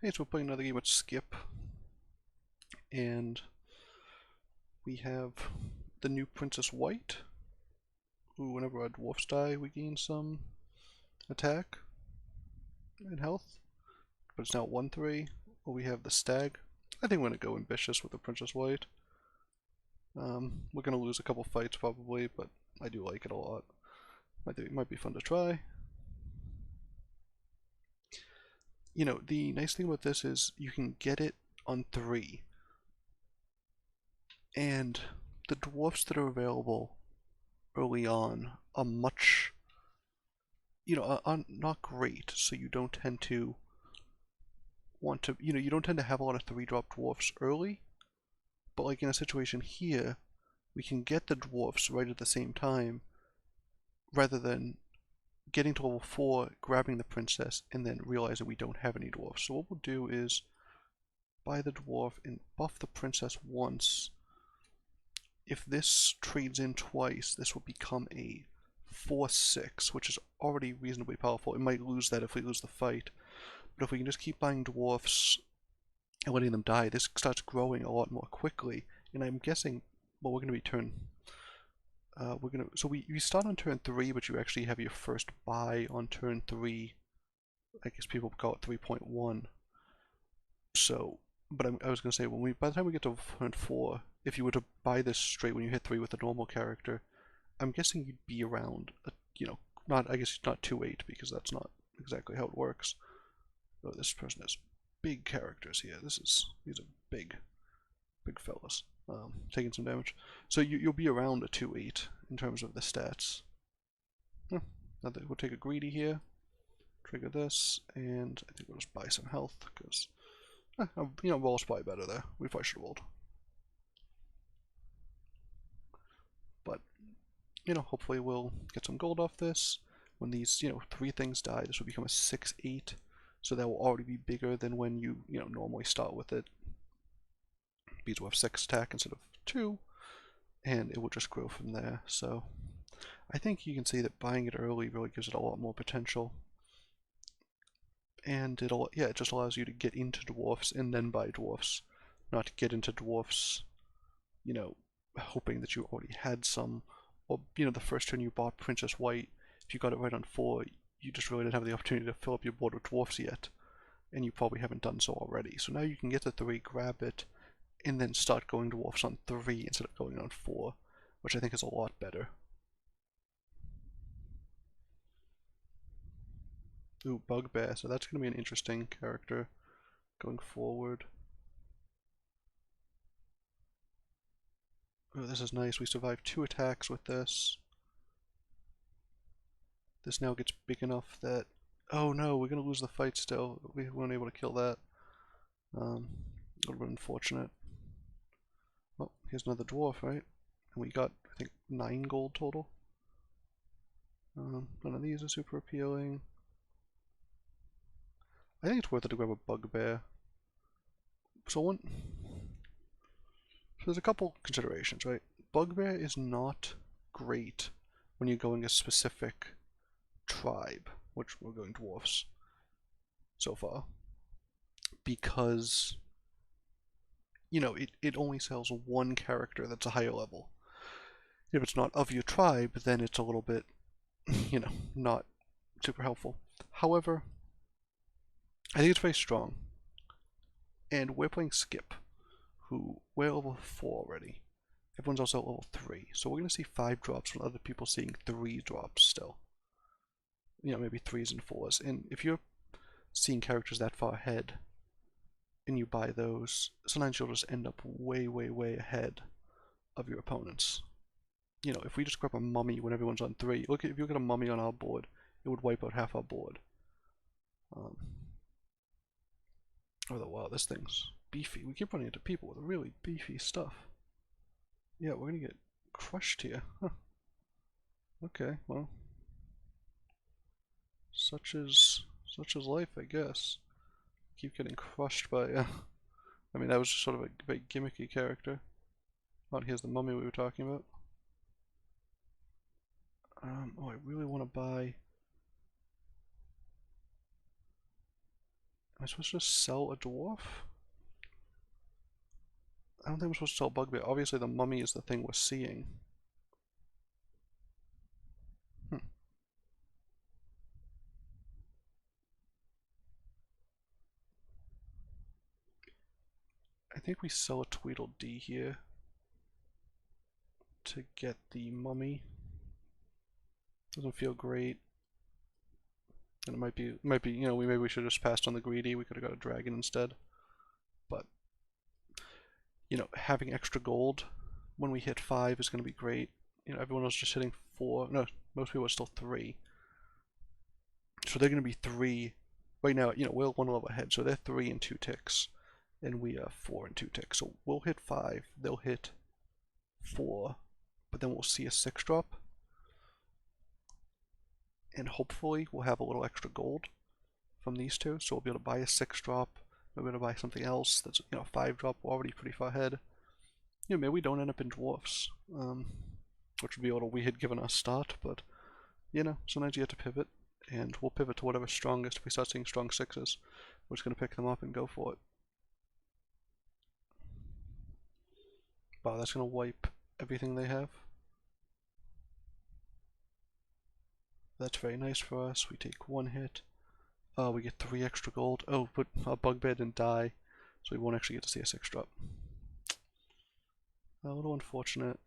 Hey, so we're playing another game with Skip, and we have the new Princess Wight, who whenever our dwarfs die, we gain some attack and health, but it's now 1-3. Or we have the Stag. I think we're going to go ambitious with the Princess Wight. We're going to lose a couple fights probably, but I do like it a lot. It might be fun to try. You know, the nice thing about this is you can get it on 3. And the dwarfs that are available early on are much, are not great, so you don't tend to want to, you don't tend to have a lot of 3-drop dwarfs early, but like in a situation here, we can get the dwarfs right at the same time, rather than getting to level 4, grabbing the princess, and then realizing we don't have any dwarfs. So what we'll do is buy the dwarf and buff the princess once. If this trades in twice, this will become a 4-6, which is already reasonably powerful. It might lose that if we lose the fight, but if we can just keep buying dwarfs and letting them die, this starts growing a lot more quickly. And I'm guessing, well, we're going to be so we start on turn 3, but you actually have your first buy on turn 3. I guess people call it 3.1. So, but I was going to say, by the time we get to turn 4, if you were to buy this straight when you hit 3 with a normal character, I'm guessing you'd be around, I guess not 2-8, because that's not exactly how it works. Oh, this person has big characters here. These are big fellas, taking some damage. So you'll be around a 2-8 in terms of the stats. We'll take a greedy here, trigger this, and I think we'll just buy some health, because, roll's probably better there. We probably should have rolled. But, hopefully we'll get some gold off this. When these, 3 things die, this will become a 6-8. So that will already be bigger than when you, normally start with it. Because we'll have 6 attack instead of 2. And it will just grow from there. So I think you can see that buying it early really gives it a lot more potential. And it just allows you to get into dwarfs and then buy dwarfs. Not to get into dwarfs, hoping that you already had some. Or, the first turn you bought Princess Wight, if you got it right on 4, you just really didn't have the opportunity to fill up your board with dwarfs yet. And you probably haven't done so already. So now you can get to 3, grab it, and then start going dwarfs on 3 instead of going on 4, which I think is a lot better. Ooh, Bugbear, so that's going to be an interesting character going forward. Oh, this is nice. We survived 2 attacks with this. This now gets big enough that... Oh no, we're going to lose the fight still. We weren't able to kill that. A little bit unfortunate. Oh, here's another dwarf, right? And we got, I think, 9 gold total. None of these are super appealing. I think it's worth it to grab a Bugbear. So there's a couple considerations, right? Bugbear is not great when you're going a specific tribe, which we're going dwarfs so far, because it only sells 1 character that's a higher level. If it's not of your tribe, then it's a little bit, not super helpful. However, I think it's very strong, and we're playing Skip, who we're level 4 already. Everyone's also at level 3, so we're going to see 5 drops when other people seeing 3 drops still. Maybe 3s and 4s. And if you're seeing characters that far ahead, and you buy those, sometimes you'll just end up way, way, way ahead of your opponents. If we just grab a mummy when everyone's on 3, if you look at a mummy on our board, it would wipe out half our board. Although, wow, this thing's beefy. We keep running into people with really beefy stuff. Yeah, we're gonna get crushed here. Huh. Okay, well, such is life, I guess. Keep getting crushed by. I mean, that was just sort of a very gimmicky character. Oh, here's the mummy we were talking about. Oh, I really want to buy. Am I supposed to just sell a dwarf? I don't think I'm supposed to sell Bugbear. Obviously the mummy is the thing we're seeing. Hmm. I think we sell a Tweedledee here to get the mummy. Doesn't feel great. And it might be, you know, maybe we should have just passed on the greedy. We could have got a dragon instead. But, you know, having extra gold when we hit 5 is going to be great. You know, everyone was just hitting 4. No, most people are still 3. So they're going to be 3. Right now, you know, we're 1 level ahead. So they're 3 and 2 ticks. And we are 4 and 2 ticks. So we'll hit 5. They'll hit 4. But then we'll see a 6 drop. And hopefully we'll have a little extra gold from these two. So we'll be able to buy a 6 drop. Maybe we'll be able to buy something else that's, you know, 5 drop. We're already pretty far ahead. You know, maybe we don't end up in dwarfs. Which would be a little weird given our start, but you know, sometimes you have to pivot, and we'll pivot to whatever's strongest. If we start seeing strong 6s, we're just going to pick them up and go for it. Wow, that's going to wipe everything they have. That's very nice for us. We take 1 hit. Oh, we get 3 extra gold. Oh, but our Bugbear didn't die, so we won't actually get to see a 6 drop. A little unfortunate.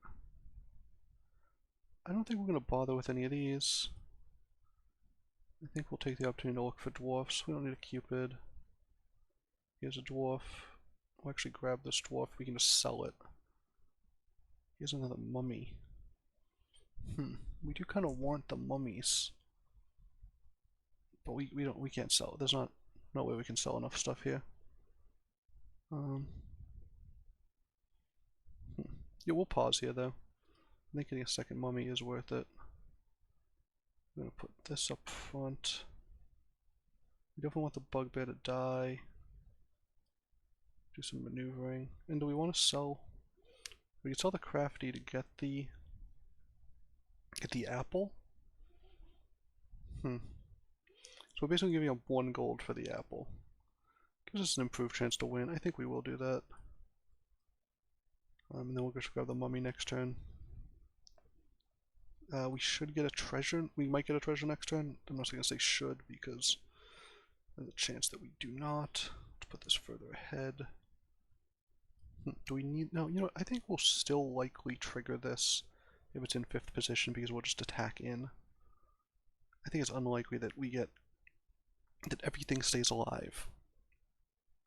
I don't think we're going to bother with any of these. I think we'll take the opportunity to look for dwarfs. We don't need a Cupid. Here's a dwarf. We'll actually grab this dwarf. We can just sell it. Here's another mummy. We do kind of want the mummies, but we can't sell it. There's no way we can sell enough stuff here. Yeah, we'll pause here though. I think getting a second mummy is worth it. I'm gonna put this up front. We definitely want the Bugbear to die. Do some maneuvering. And do we want to sell? We can sell the crafty to get the apple. So we're basically giving up 1 gold for the apple. Gives us an improved chance to win. I think we will do that. And then we'll just grab the mummy next turn. We should get a treasure. We might get a treasure next turn. I'm not going to say should because there's a chance that we do not. Let's put this further ahead. Do we need... No, you know, I think we'll still likely trigger this if it's in 5th position because we'll just attack in. I think it's unlikely that we get... that everything stays alive.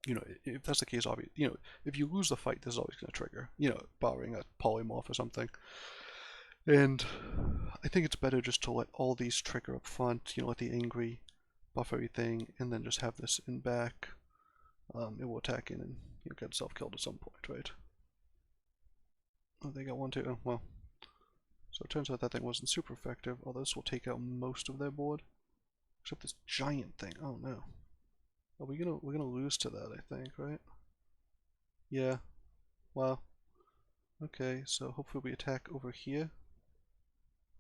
You know, if that's the case, obviously, you know, if you lose the fight, this is always going to trigger. You know, barring a polymorph or something. And I think it's better just to let all these trigger up front, you know, let the angry buff everything, and then just have this in back. It will attack in and you know, get itself killed at some point, right? Oh, they got 1 too. Oh, well. So it turns out that thing wasn't super effective, although this will take out most of their board. Except this giant thing. Oh no. Are we're gonna lose to that, I think, right? Yeah. Wow. Okay, so hopefully we attack over here.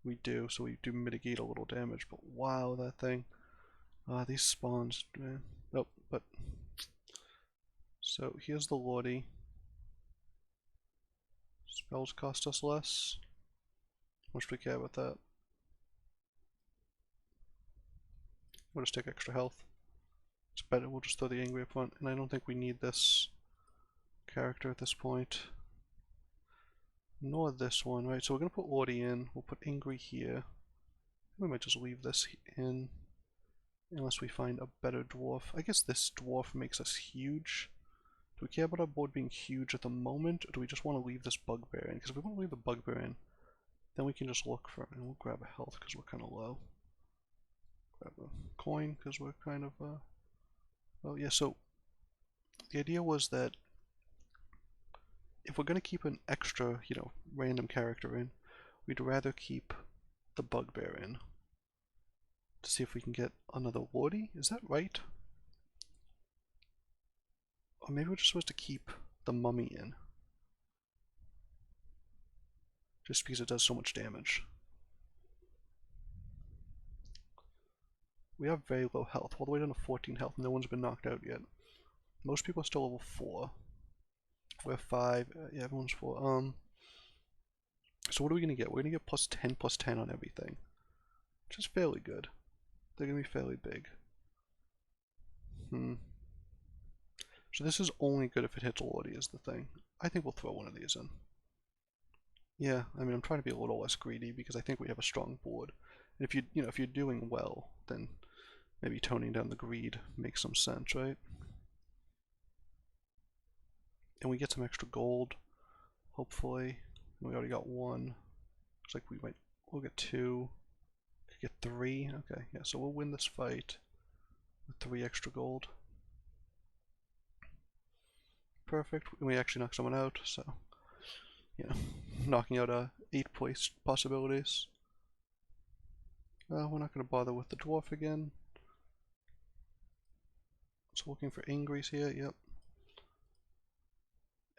We do, so we do mitigate a little damage, but wow, that thing. These spawns, man. Nope, but... So, here's the Lordy. Spells cost us less. How much do we care about that? We'll just take extra health. It's better, we'll just throw the angry up front, and I don't think we need this character at this point. Nor this one, right? So we're gonna put Lordy in, we'll put angry here. We might just leave this in, unless we find a better dwarf. I guess this dwarf makes us huge. Do we care about our board being huge at the moment, or do we just want to leave this Bugbear in? Because if we want to leave the Bugbear in, then we can just look for, and we'll grab a health because we're kind of low. Grab a coin because we're kind of, well, yeah, so the idea was that if we're going to keep an extra, you know, random character in, we'd rather keep the Bugbear in. To see if we can get another Lordy? Is that right? Or maybe we're just supposed to keep the mummy in. Just because it does so much damage. we have very low health, all the way down to 14 health. No one's been knocked out yet. Most people are still level 4. We're 5. Yeah, everyone's 4. So what are we gonna get? We're gonna get +10/+10 on everything, which is fairly good. They're gonna be fairly big. So this is only good if it hits Lordy is the thing. I think we'll throw one of these in. Yeah, I mean, I'm trying to be a little less greedy because I think we have a strong board. And if if you're doing well, then maybe toning down the greed makes some sense, right? And we get some extra gold, hopefully. We already got 1. Looks like we'll get 2. Could get 3. Okay, yeah, so we'll win this fight with 3 extra gold. Perfect. We actually knocked someone out, so knocking out 8 place possibilities. We're not going to bother with the dwarf again. So looking for angries here, yep.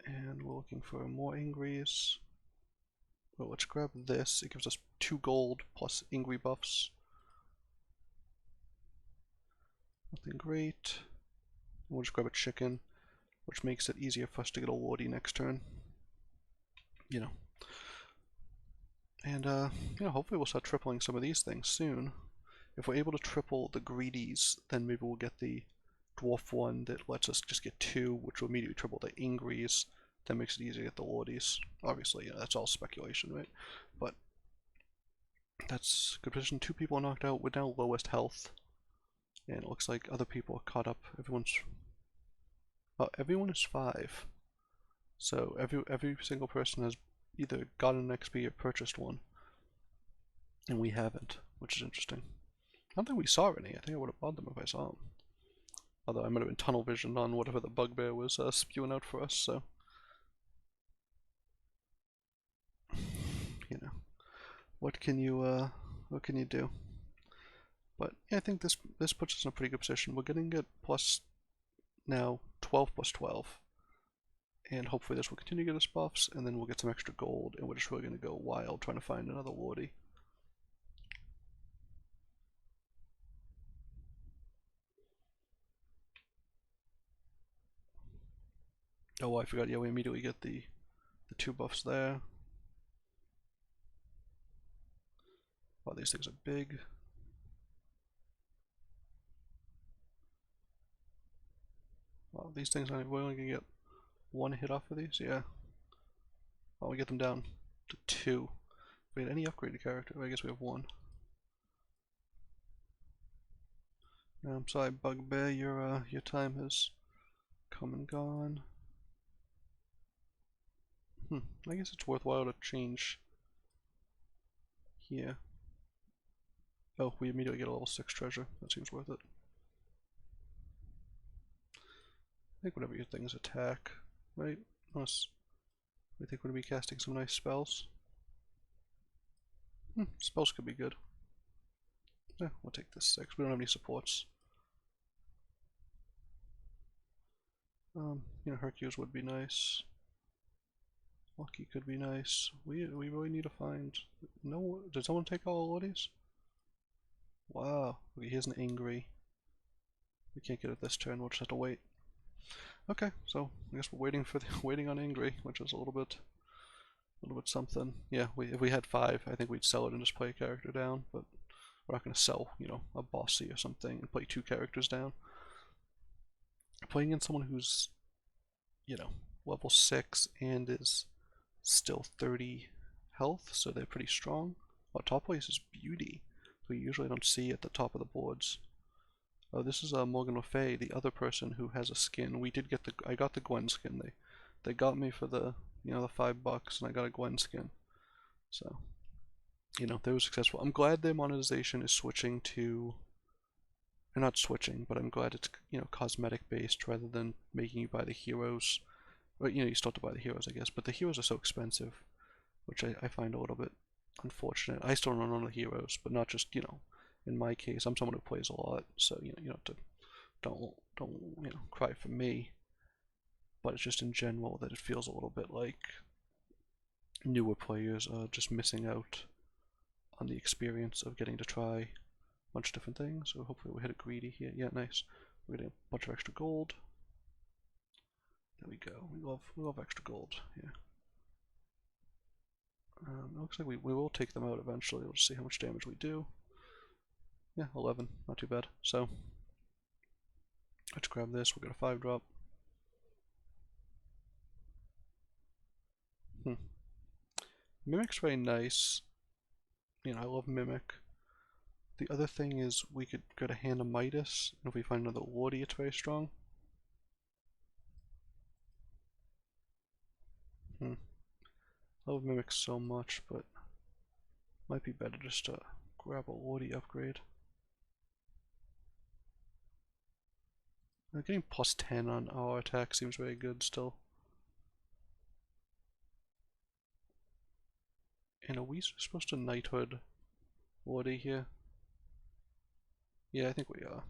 And we're looking for more angries. Well, let's grab this. It gives us 2 gold plus angry buffs. Nothing great. We'll just grab a chicken, which makes it easier for us to get a Lordy next turn. And hopefully we'll start tripling some of these things soon. If we're able to triple the greedies, then maybe we'll get the dwarf one that lets us just get 2, which will immediately triple the angries. That makes it easier to get the Lordies. Obviously, that's all speculation, right? But that's good position. 2 people are knocked out. We're now lowest health, and it looks like other people are caught up. Everyone is 5. So every single person has either gotten an XP or purchased one, and we haven't, which is interesting. I don't think we saw any. I think I would have bought them if I saw them. Although I might have been tunnel visioned on whatever the Bugbear was spewing out for us, so what can you do? But yeah, I think this puts us in a pretty good position. We're getting it plus now 12/12. And hopefully this will continue to get us buffs, and then we'll get some extra gold, and we're just really going to go wild trying to find another Lordy. Oh, I forgot, yeah, we immediately get the 2 buffs there. Wow, these things are big. Wow, these things, we're only going to get 1 hit off of these, yeah. Oh, we get them down to 2. If we had any upgraded character, I guess we have 1. No, I'm sorry, Bugbear, your time has come and gone. I guess it's worthwhile to change here. Oh, we immediately get a level 6 treasure. That seems worth it. I think whenever your things attack, right? Unless we think we're going to be casting some nice spells. Spells could be good. Yeah, we'll take this 6. We don't have any supports. Hercules would be nice. Lucky could be nice. We really need to find. No, did someone take all the Lordies? Wow. Okay, here's an angry. We can't get it this turn. We'll just have to wait. Okay, so I guess we're waiting on angry, which is a little bit something. Yeah, if we had 5, I think we'd sell it and just play a character down. But we're not going to sell, a bossy or something and play 2 characters down. Playing in someone who's, level 6 and is still 30 health, so they're pretty strong. Well, top place is Beauty, who you usually don't see at the top of the boards. Oh, this is Morgan Le Fay, the other person who has a skin. I got the Gwen skin. They got me for the the $5, and I got a Gwen skin. So, they were successful. I'm glad their monetization is switching to. Or not switching, but I'm glad it's cosmetic based rather than making you buy the heroes. But you still have to buy the heroes, I guess. But the heroes are so expensive, which I find a little bit unfortunate. I still run on the heroes, but not just in my case, I'm someone who plays a lot, so you have to don't cry for me. But it's just in general that it feels a little bit like newer players are just missing out on the experience of getting to try bunch of different things. So hopefully we hit a greedy here. Yeah, nice. We're getting a bunch of extra gold. There we go. We love extra gold. Yeah. It looks like we will take them out eventually. We'll just see how much damage we do. Yeah, 11. Not too bad. So let's grab this. We'll get a 5-drop. Mimic's very nice. You know, I love Mimic. The other thing is we could go to Hand of Midas, and if we find another Lordy, it's very strong. I love Mimic so much, but might be better just to grab a Lordy upgrade. Getting plus 10 on our attack seems very good still. And are we supposed to Knighthood Lordy here? Yeah, I think we are.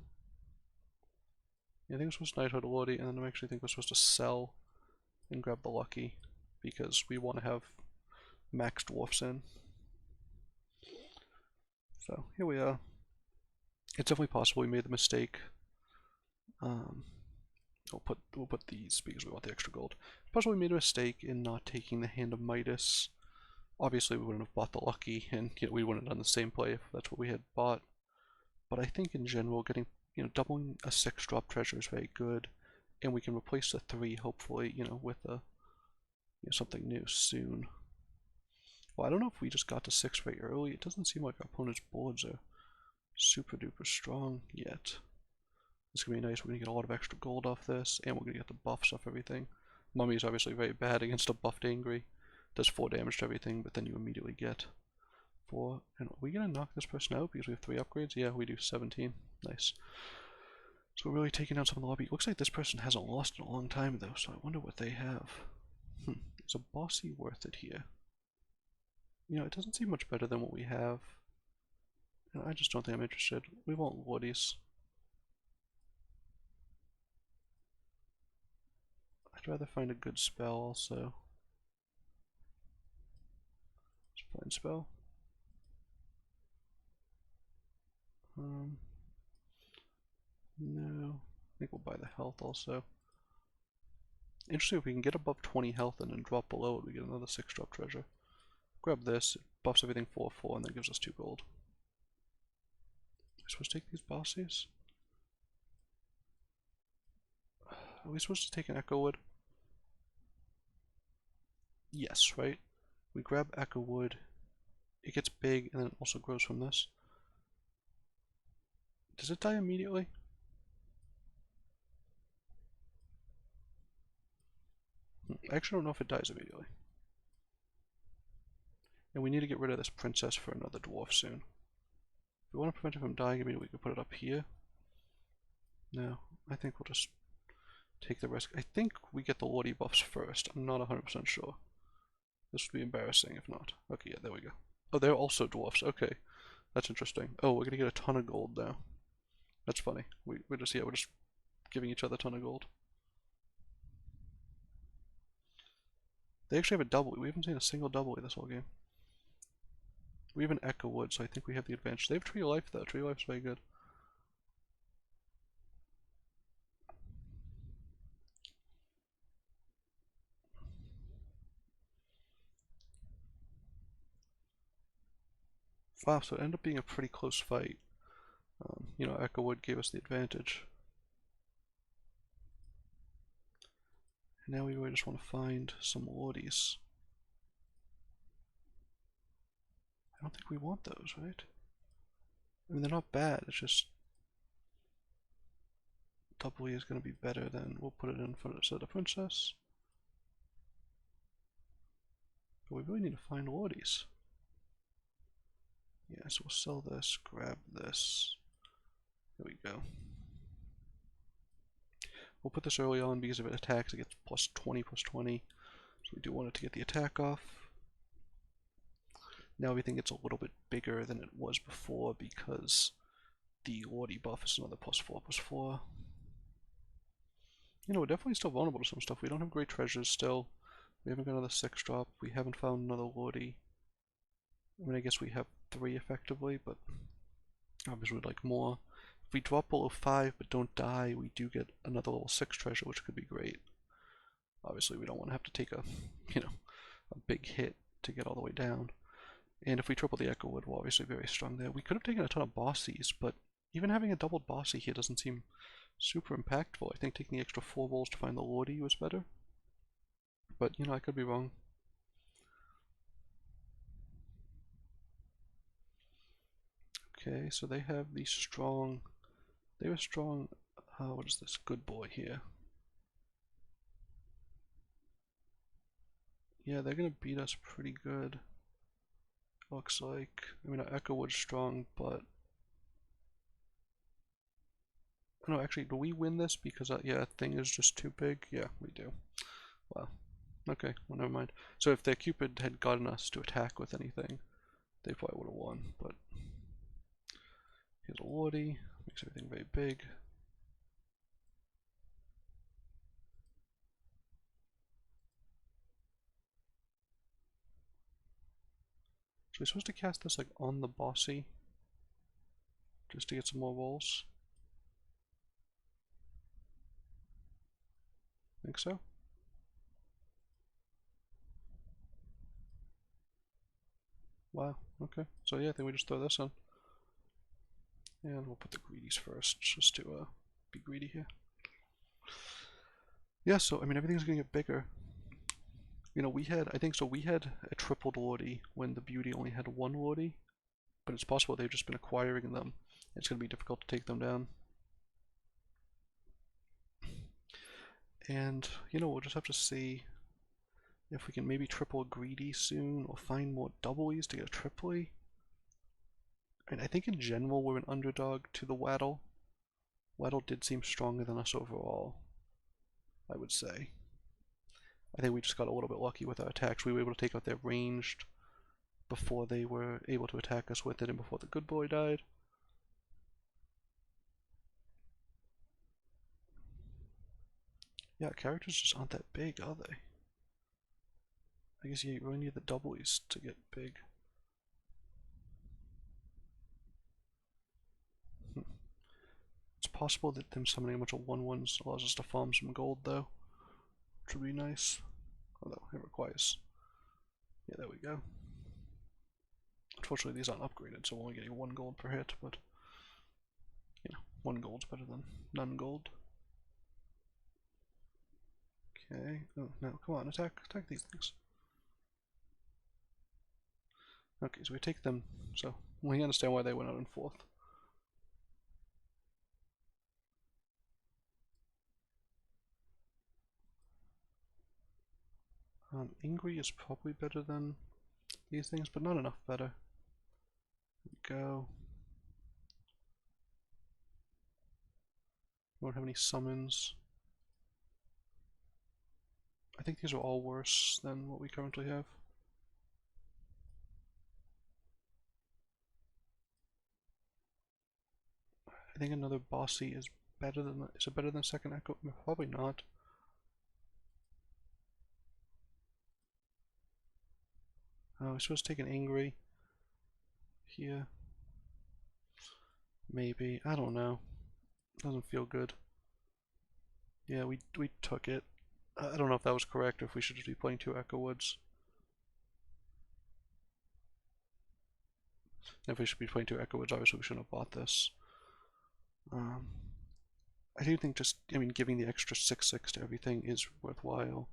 Yeah, I think we're supposed to Knighthood Lordy, and then I actually think we're supposed to sell and grab the Lucky, because we want to have max Dwarfs in. So, here we are. It's definitely possible we made the mistake. We'll put these because we want the extra gold. It's possible we made a mistake in not taking the Hand of Midas. Obviously we wouldn't have bought the Lucky, and we wouldn't have done the same play if that's what we had bought. But I think in general, getting doubling a 6-drop treasure is very good, and we can replace the 3 hopefully, with a something new soon. Well, I don't know if we just got to 6 very early. It doesn't seem like our opponent's boards are super duper strong yet. It's gonna be nice. We're gonna get a lot of extra gold off this, and we're gonna get the buffs off everything. Mummy is obviously very bad against a buffed Angry. Does 4 damage to everything, but then you immediately get 4. And are we gonna knock this person out because we have 3 upgrades? Yeah, we do 17. Nice. So we're really taking down some of the lobby. Looks like this person hasn't lost in a long time though, so I wonder what they have. Is a bossy worth it here? It doesn't seem much better than what we have. I just don't think I'm interested. We want Lordies. I'd rather find a good spell also. Let's find spell. No. I think we'll buy the health also. Interesting, if we can get above 20 health and then drop below it, we get another 6-drop treasure. Grab this, it buffs everything 4/4 and then gives us 2 gold. Are we supposed to take these bossies? Are we supposed to take an Echo Wood? Yes, right? We grab Echo Wood, it gets big and then it also grows from this. Does it die immediately? I actually don't know if it dies immediately. And we need to get rid of this princess for another dwarf soon. If we want to prevent it from dying immediately, we can put it up here. No, I think we'll just take the risk. I think we get the Lordy buffs first. I'm not 100% sure. This would be embarrassing if not. Okay, yeah, there we go. Oh, they're also dwarfs. Okay, that's interesting. Oh, we're gonna get a ton of gold now. That's funny. We're just giving each other a ton of gold. They actually have a double. We haven't seen a single double this whole game. We have an Echo Wood, so I think we have the advantage. They have Tree of Life though. Tree of Life's very good. Wow, so it ended up being a pretty close fight. Echo Wood gave us the advantage. And now we really just want to find some Lordies. I don't think we want those, right? I mean, they're not bad, it's just double E is going to be better than, we'll put it in front of the princess. But we really need to find Lordies. Yeah, so we'll sell this, grab this. There we go. We'll put this early on because if it attacks, it gets plus 20, plus 20. So we do want it to get the attack off. Now everything gets a little bit bigger than it was before because the Lordy buff is another plus 4, plus 4. We're definitely still vulnerable to some stuff. We don't have great treasures still. We haven't got another 6-drop. We haven't found another Lordy. I mean, I guess we have 3 effectively, but Obviously we'd like more. If we drop below 5 but don't die, we do get another level 6 treasure, which could be great. Obviously we don't want to have to take a, a big hit to get all the way down. And if we triple the Echo Wood, we're obviously very strong there. We could have taken a ton of bossies, but even having a doubled bossy here doesn't seem super impactful. I think taking the extra 4 rolls to find the Lordy was better. But, I could be wrong. Okay, so they have the strong... They have a strong... what is this? Good boy here. Yeah, they're gonna beat us pretty good. Looks like. I mean, our Echo Wood's strong, but... No, actually, do we win this because, yeah, thing is just too big? Yeah, we do. Wow. Okay, well, never mind. So if their Cupid had gotten us to attack with anything, they probably would have won, but... Here's a Lordy, makes everything very big. So we're supposed to cast this like on the bossy, just to get some more rolls. Think so? Wow, okay. So yeah, I think we just throw this on. And we'll put the greedies first, just to be greedy here. Yeah, so I mean everything's gonna get bigger. We had, I think so, we had a tripled Lordy when the beauty only had one Lordy, but it's possible they've just been acquiring them. It's gonna be difficult to take them down. And, we'll just have to see if we can maybe triple greedy soon, or find more doublies to get a triply. And I think in general we're an underdog to the Waddle. Waddle did seem stronger than us overall, I would say. I think we just got a little bit lucky with our attacks. We were able to take out their ranged before they were able to attack us with it and before the good boy died. Yeah, characters just aren't that big, are they? I guess you really need the doublies to get big. It's possible that them summoning a bunch of 1/1s allows us to farm some gold, though, which would be nice. Although it requires... Yeah, there we go. Unfortunately, these aren't upgraded, so we're only getting 1 gold per hit, but... 1 gold's better than none gold. Okay, oh, no, come on, attack these things. Okay, so we take them, so we understand why they went out in 4th. Ingri is probably better than these things, but not enough better. There we go. We don't have any summons. I think these are all worse than what we currently have. I think another bossy is better than... Is it better than second echo? Probably not. Oh, we're supposed to take an angry here. Maybe. I don't know. Doesn't feel good. Yeah, we took it. I don't know if that was correct or if we should just be playing 2 Echo Woods. If we should be playing 2 Echo Woods, obviously we shouldn't have bought this. I do think just, giving the extra 6/6 to everything is worthwhile.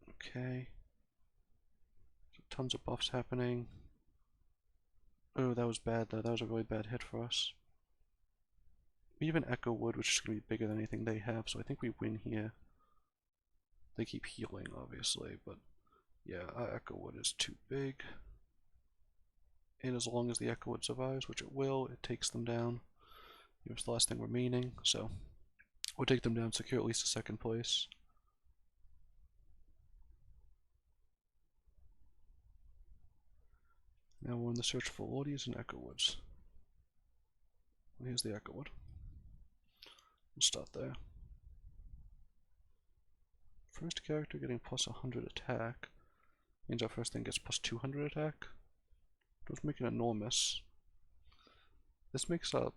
Okay. So tons of buffs happening. Oh, that was bad though. That was a really bad hit for us. We have an Echo Wood, which is going to be bigger than anything they have, so I think we win here. They keep healing, obviously, but yeah, our Echo Wood is too big. And as long as the Echo Wood survives, which it will, it takes them down. It's the last thing remaining, so we'll take them down, secure at least a 2nd place. Now we're in the search for Lordies and Echo Woods. Here's the Echo Wood. We'll start there. First character getting plus 100 attack. Means our first thing gets plus 200 attack. Doesn't make it enormous. This makes our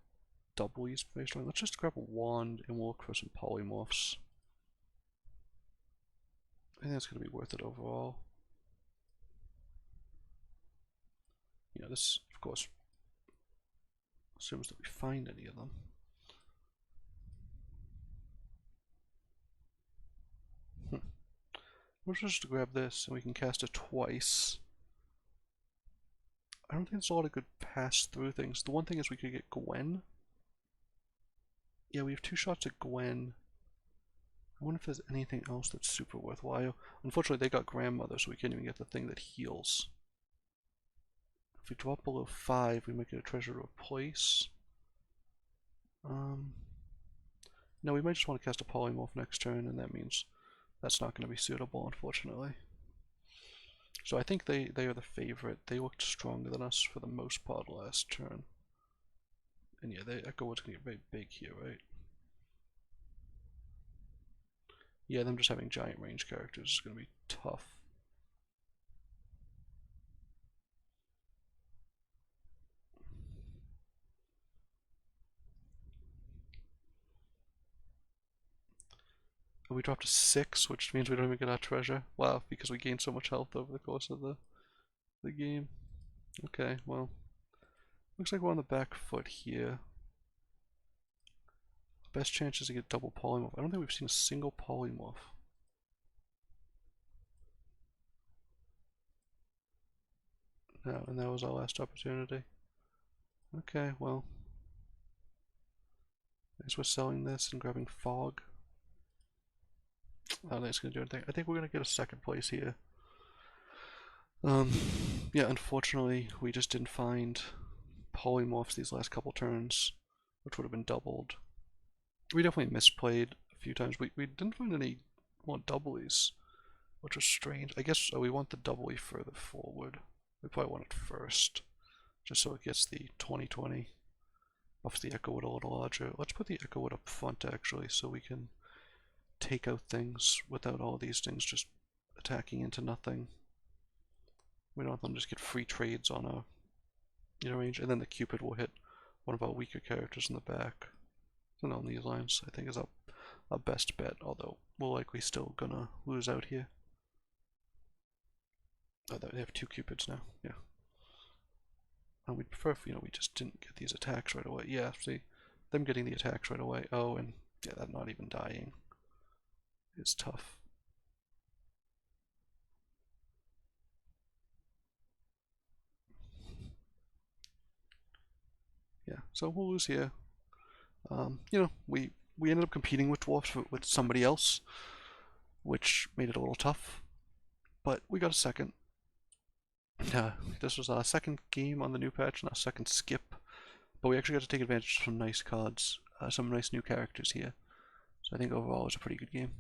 doublies very strong. Let's just grab a wand and we'll look for some polymorphs. I think that's going to be worth it overall. Yeah, this, of course, assumes that we find any of them. We'll just grab this and we can cast it twice. I don't think there's a lot of good pass-through things. The one thing is we could get Gwen. Yeah, we have 2 shots at Gwen. I wonder if there's anything else that's super worthwhile. Unfortunately, they got Grandmother, so we can't even get the thing that heals. If we drop below 5, we might get a treasure to replace. No, we might just want to cast a polymorph next turn, and that means that's not going to be suitable, unfortunately. So I think they are the favorite. They looked stronger than us for the most part last turn. And yeah, Echo Wood's going to get very big here, right? Yeah, them just having giant range characters is going to be tough. We dropped to 6, which means we don't even get our treasure. Wow, because we gained so much health over the course of the game. Okay, well, looks like we're on the back foot here. Best chance is to get double polymorph. I don't think we've seen a single polymorph. No, and that was our last opportunity. Okay, well, I guess we're selling this and grabbing fog. I don't think it's going to do anything. I think we're going to get a second place here. Yeah, unfortunately, we just didn't find polymorphs these last couple turns, which would have been doubled. We definitely misplayed a few times. We didn't find any more doublies, which was strange. I guess we want the doubly further forward. We probably want it first, just so it gets the 20/20. Buffs the Echo Wood a little larger. Let's put the Echo Wood up front, actually, so we can take out things without all these things just attacking into nothing. We don't want them to just get free trades on a range, and then the Cupid will hit one of our weaker characters in the back. And on these lines, I think is our best bet, although we're likely still gonna lose out here. Oh, they have 2 Cupids now, yeah. And we'd prefer if, we just didn't get these attacks right away. Yeah, see, them getting the attacks right away. Oh, and yeah, that not even dying is tough. Yeah, so we'll lose here. We ended up competing with Dwarfs with somebody else, which made it a little tough, but we got a second. This was our second game on the new patch and our second skip, but we actually got to take advantage of some nice cards, some nice new characters here. So I think overall it was a pretty good game.